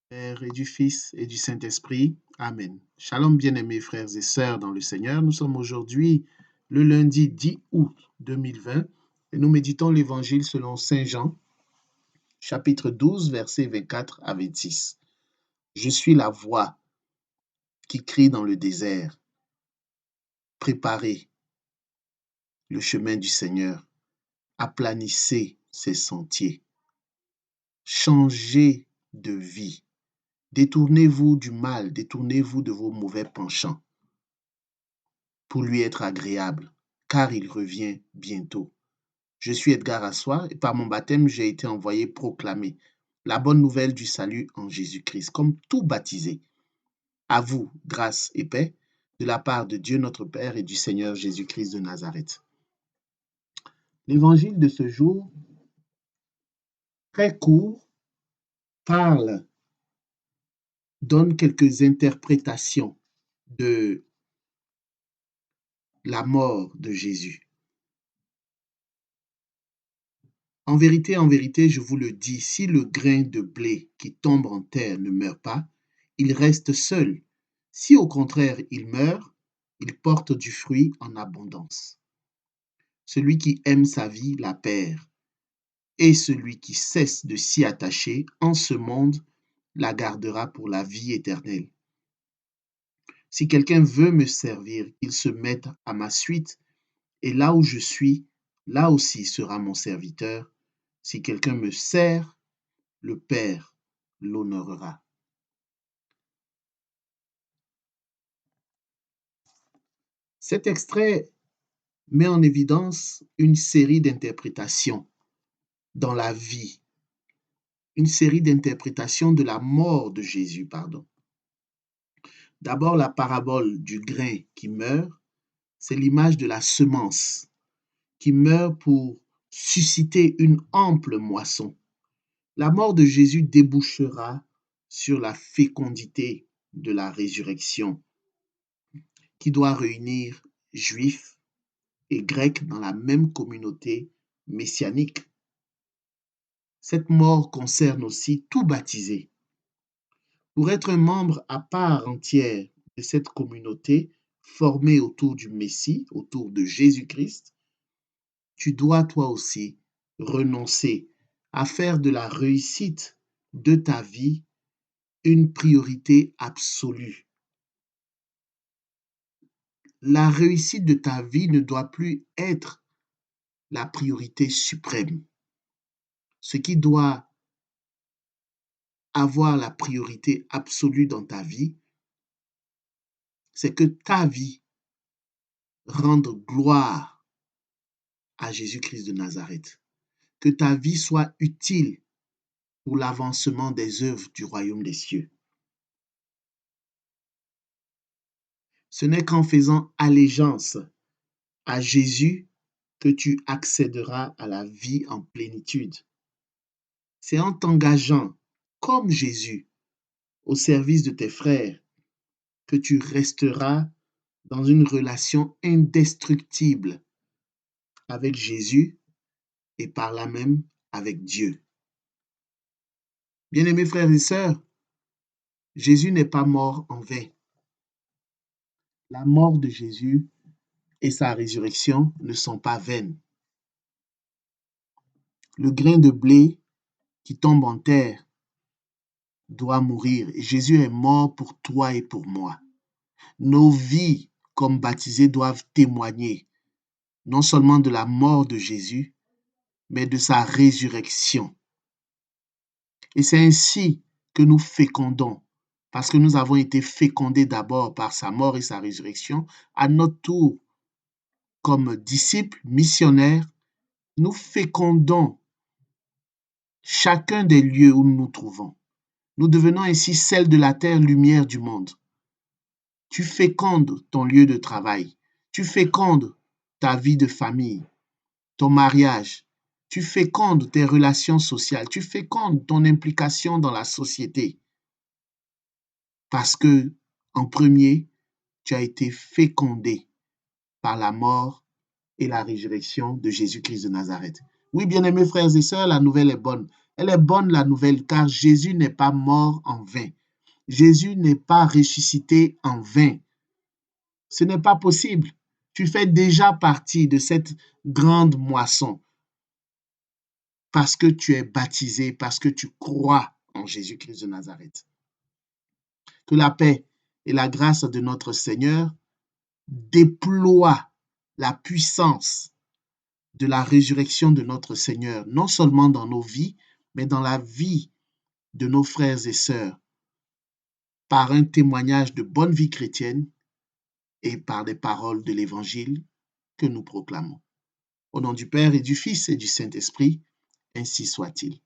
Père et du Fils et du Saint-Esprit. Amen. Shalom, bien-aimés frères et sœurs dans le Seigneur. Nous sommes aujourd'hui le lundi 10 août 2020 et nous méditons l'Évangile selon Saint Jean, chapitre 12, versets 24 à 26. Je suis la voix qui crie dans le désert. Préparez le chemin du Seigneur. Aplanissez ses sentiers. Changez de vie. Détournez-vous du mal, détournez-vous de vos mauvais penchants pour lui être agréable, car il revient bientôt. Je suis Edgar Assoir et par mon baptême, j'ai été envoyé proclamer la bonne nouvelle du salut en Jésus-Christ, comme tout baptisé. À vous, grâce et paix, de la part de Dieu notre Père et du Seigneur Jésus-Christ de Nazareth. L'évangile de ce jour, très court, donne quelques interprétations de la mort de Jésus. En vérité, je vous le dis, si le grain de blé qui tombe en terre ne meurt pas, il reste seul. Si au contraire il meurt, il porte du fruit en abondance. Celui qui aime sa vie la perd, et celui qui cesse de s'y attacher en ce monde la gardera pour la vie éternelle. Si quelqu'un veut me servir, qu'il se mette à ma suite, et là où je suis, là aussi sera mon serviteur. Si quelqu'un me sert, le Père l'honorera. Cet extrait met en évidence une série d'interprétations dans la vie, une série d'interprétations de la mort de Jésus, D'abord, la parabole du grain qui meurt, c'est l'image de la semence qui meurt pour susciter une ample moisson. La mort de Jésus débouchera sur la fécondité de la résurrection qui doit réunir juifs et grecs dans la même communauté messianique. Cette mort concerne aussi tout baptisé. Pour être un membre à part entière de cette communauté formée autour du Messie, autour de Jésus-Christ, tu dois toi aussi renoncer à faire de la réussite de ta vie une priorité absolue. La réussite de ta vie ne doit plus être la priorité suprême. Ce qui doit avoir la priorité absolue dans ta vie, c'est que ta vie rende gloire à Jésus-Christ de Nazareth. Que ta vie soit utile pour l'avancement des œuvres du royaume des cieux. Ce n'est qu'en faisant allégeance à Jésus que tu accéderas à la vie en plénitude. C'est en t'engageant comme Jésus au service de tes frères que tu resteras dans une relation indestructible avec Jésus et par là même avec Dieu. Bien-aimés frères et sœurs, Jésus n'est pas mort en vain. La mort de Jésus et sa résurrection ne sont pas vaines. Le grain de blé qui tombe en terre doit mourir et Jésus est mort pour toi et pour moi. Nos vies comme baptisés doivent témoigner non seulement de la mort de Jésus, mais de sa résurrection. Et c'est ainsi que nous fécondons, parce que nous avons été fécondés d'abord par sa mort et sa résurrection. À notre tour, comme disciples missionnaires, nous fécondons chacun des lieux où nous nous trouvons. Nous devenons ainsi sel de la terre, lumière du monde. Tu fécondes ton lieu de travail, tu fécondes ta vie de famille, ton mariage, tu fécondes tes relations sociales, tu fécondes ton implication dans la société. Parce que, en premier, tu as été fécondé par la mort et la résurrection de Jésus-Christ de Nazareth. Oui, bien-aimés frères et sœurs, la nouvelle est bonne. Elle est bonne la nouvelle, car Jésus n'est pas mort en vain. Jésus n'est pas ressuscité en vain. Ce n'est pas possible. Tu fais déjà partie de cette grande moisson parce que tu es baptisé, parce que tu crois en Jésus-Christ de Nazareth. Que la paix et la grâce de notre Seigneur déploient la puissance de la résurrection de notre Seigneur, non seulement dans nos vies, mais dans la vie de nos frères et sœurs, par un témoignage de bonne vie chrétienne et par des paroles de l'Évangile que nous proclamons. Au nom du Père et du Fils et du Saint-Esprit, ainsi soit-il.